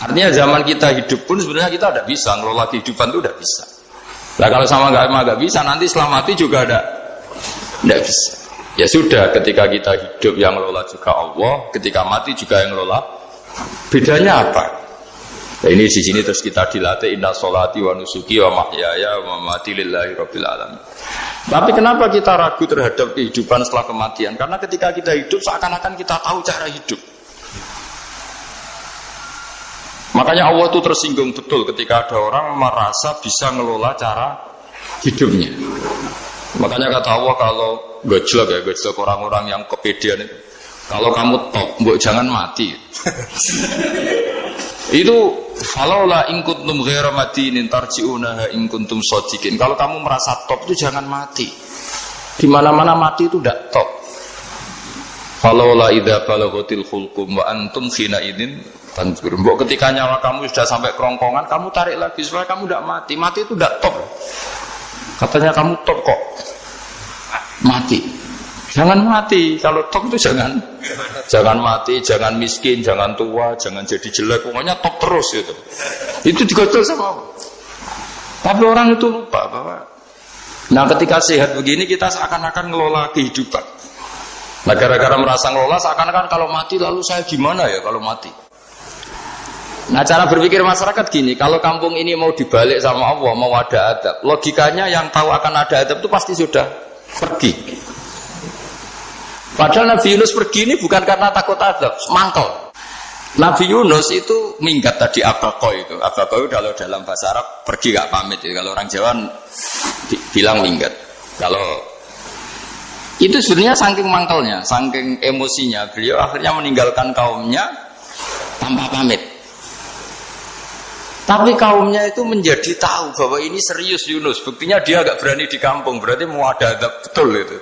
Artinya zaman kita hidup pun sebenarnya kita tidak bisa ngelola kehidupan itu tidak bisa. Nah kalau sama agama nggak bisa, nanti setelah mati juga tidak bisa. Ya sudah, ketika kita hidup yang ngelola juga Allah, ketika mati juga yang ngelola. Bedanya apa? Nah, ini di sini terus kita dilatih inna sholati wa nusuki wa mahyaya wa mamati lillahi rabbil alamin. Tapi kenapa kita ragu terhadap kehidupan setelah kematian? Karena ketika kita hidup seakan-akan kita tahu cara hidup. Makanya Allah itu tersinggung betul ketika ada orang merasa bisa ngelola cara hidupnya. Makanya kata Allah, kalau gojlok ya, gojlok orang-orang yang kepedean itu, kalau kamu top, mbok jangan mati. Itu falaula in kuntum ghaira madinin tarji'unaha in kuntum shadiqin. Kalau kamu merasa top itu jangan mati. Di mana-mana mati itu tidak top. Falaula idza balaghatil khulqum wa antum khina idin tanzur. Mbok ketika nyawa kamu sudah sampai kerongkongan, kamu tarik lagi supaya kamu tidak mati. Mati itu tidak top. Katanya kamu top kok. Mati. Jangan mati. Kalau top itu jangan mati, jangan miskin, jangan tua, jangan jadi jelek. Pokoknya top terus gitu. Itu digojol sama Allah. Tapi orang itu lupa bahwa nah ketika sehat begini kita seakan-akan ngelola kehidupan. Nah gara-gara merasa ngelola seakan-akan kalau mati lalu saya gimana ya kalau mati. Nah cara berpikir masyarakat gini, kalau kampung ini mau dibalik sama Allah, mau ada adab, logikanya yang tahu akan ada adab itu pasti sudah pergi. Padahal Nabi Yunus pergi ini bukan karena takut adab, mangkel. Nabi Yunus itu minggat tadi abako itu. Abako itu kalau dalam bahasa Arab pergi gak pamit. Kalau orang Jawa bilang minggat. Kalau itu sebenarnya saking mangkelnya, saking emosinya, beliau akhirnya meninggalkan kaumnya tanpa pamit. Tapi kaumnya itu menjadi tahu bahwa ini serius Yunus. Buktinya dia agak berani di kampung. Berarti mau ada adab betul itu.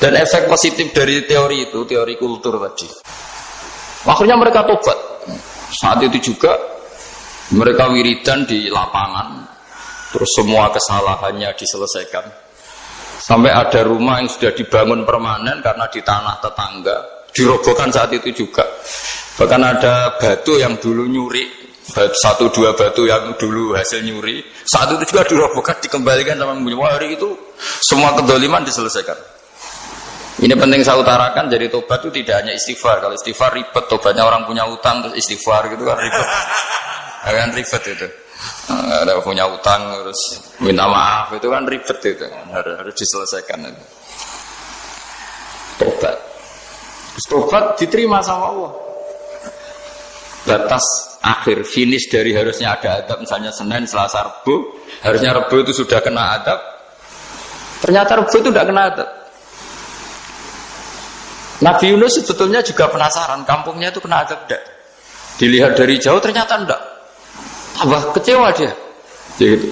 Dan efek positif dari teori itu, teori kultur tadi. Akhirnya mereka tobat. Saat itu juga mereka wiridan di lapangan. Terus semua kesalahannya diselesaikan. Sampai ada rumah yang sudah dibangun permanen karena di tanah tetangga. Dirobohkan saat itu juga. Bahkan ada batu yang dulu nyuri. Satu dua batu yang dulu hasil nyuri. Saat itu juga dirobohkan, dikembalikan sama penghuni. Hari itu semua kedoliman diselesaikan. Ini penting saya utarakan, jadi tobat itu tidak hanya istighfar. Kalau istighfar ribet, tobatnya orang punya utang terus istighfar gitu kan ribet. Kan ribet itu. Ada punya utang terus minta maaf itu kan ribet itu. Harus diselesaikan itu. Tobat. Terus tobat diterima sama Allah. Batas akhir finish dari harusnya ada adab misalnya Senin, Selasa, Rabu. Harusnya Rabu itu sudah kena adab. Ternyata Rabu itu tidak kena adab. Nabi Yunus sebetulnya juga penasaran kampungnya itu kena adab tidak. Dilihat dari jauh ternyata tidak. Tambah kecewa dia. Jadi,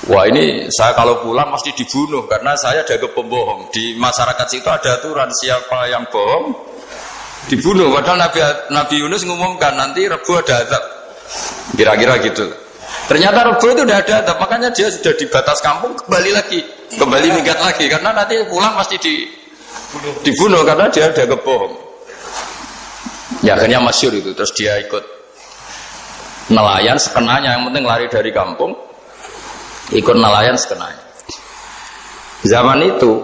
wah ini saya kalau pulang pasti dibunuh karena saya dianggap pembohong. Di masyarakat situ ada aturan siapa yang bohong dibunuh. Padahal Nabi Yunus ngumumkan nanti Rabu ada adab. Kira-kira gitu. Ternyata Rabu itu tidak ada adab. Makanya dia sudah di batas kampung kembali minggat lagi karena nanti pulang pasti dibunuh karena dia dianggap bohong. Ya akhirnya masyhur itu. Terus dia ikut nelayan sekenanya, yang penting lari dari kampung, ikut nelayan sekenanya. Zaman itu,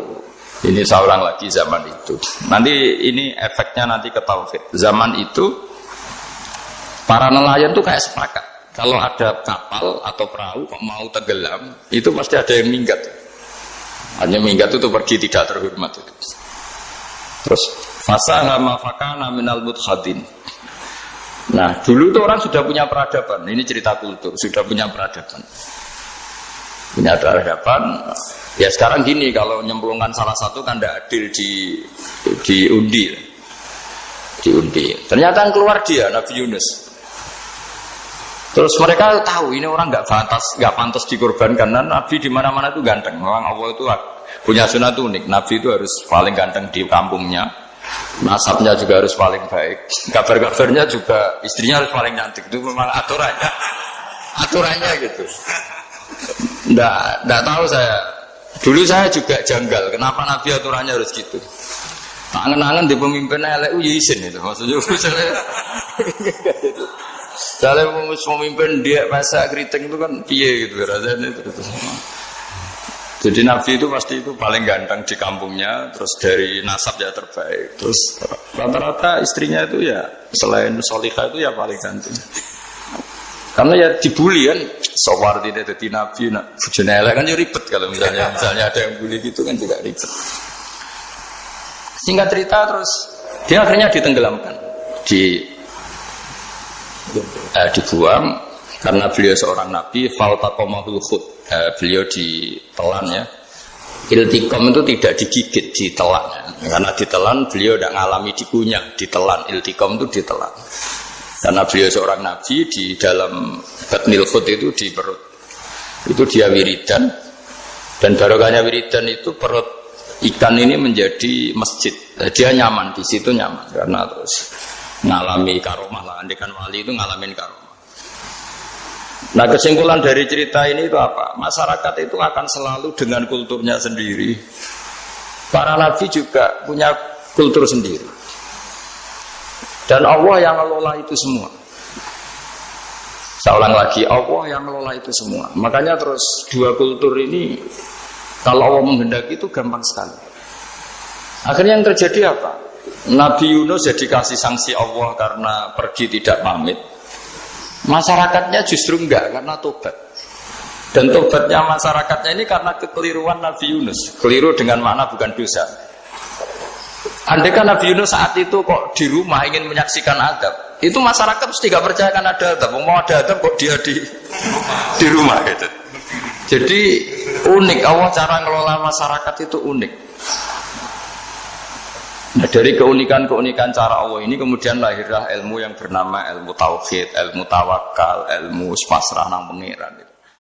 ini saya ulang lagi zaman itu. Nanti ini efeknya nanti ke tauhid. Zaman itu para nelayan tuh kayak sepakat. Kalau ada kapal atau perahu mau tenggelam, itu pasti ada yang minggat. Hanya minggat itu pergi tidak terhormat itu. Terus fasaha ma fakana minal mudkhadin. Nah, dulu itu orang sudah punya peradaban. Ini cerita kultur, sudah punya peradaban. Punya peradaban. Ya sekarang gini, kalau nyemplungkan salah satu kan tidak adil diundi. Diundi. Ternyata yang keluar dia Nabi Yunus. Terus mereka tahu ini orang nggak pantas dikorbankan. Dan Nabi di mana-mana itu ganteng. Orang Allah itu punya sunat unik. Nabi itu harus paling ganteng di kampungnya. Nasabnya juga harus paling baik. Kabar-kabarnya juga istrinya harus paling cantik. Itu memang aturannya gitu. Nggak tahu saya. Dulu saya juga janggal. Kenapa Nabi aturannya harus gitu? Angen-angen di pemimpin elek ya isin itu maksudnya. Misalnya pemimpin dia masa kritik itu kan piye gitu rasanya itu. Jadi Nabi itu pasti itu paling ganteng di kampungnya, terus dari nasab ya terbaik, terus rata-rata istrinya itu ya selain solihah itu ya paling ganteng. Karena ya dibully kan, sawar tidak jadi Nabi, nak bujune elek kan ya ribet kalau misalnya ada yang bully gitu kan juga ribet. Singkat cerita terus dia akhirnya ditenggelamkan, dibuang karena beliau seorang Nabi, faltaqamahul khut. Beliau ditelan ya. Iltiqam itu tidak digigit, ditelan ya. Karena ditelan beliau tidak ngalami dikunyah, ditelan. Iltiqam itu ditelan. Karena beliau seorang Nabi di dalam batnil khut itu di perut. Itu dia wiridan. Dan barokahnya wiridan itu perut ikan ini menjadi masjid. Dia nyaman di situ nyaman karena terus ngalami karomah lah. Andikan wali itu ngalamin karomah. Nah kesimpulan dari cerita ini itu apa? Masyarakat itu akan selalu dengan kulturnya sendiri. Para nabi juga punya kultur sendiri. Dan Allah yang ngelola itu semua. Saya ulang lagi, Allah yang ngelola itu semua. Makanya terus dua kultur ini kalau Allah menghendaki itu gampang sekali. Akhirnya yang terjadi apa? Nabi Yunus jadi kasih sanksi Allah karena pergi tidak pamit. Masyarakatnya justru enggak karena tobat. Dan tobatnya masyarakatnya ini karena kekeliruan Nabi Yunus. Keliru dengan makna bukan dosa. Andai kan Nabi Yunus saat itu kok di rumah ingin menyaksikan adab, itu masyarakat mesti gak percaya kan ada adab. Mau ada adab kok dia di rumah gitu. Jadi unik, Allah cara ngelola masyarakat itu unik. Nah dari keunikan-keunikan cara Allah ini kemudian lahirlah ilmu yang bernama ilmu tauhid, ilmu tawakal, ilmu pasrah nang pengiran.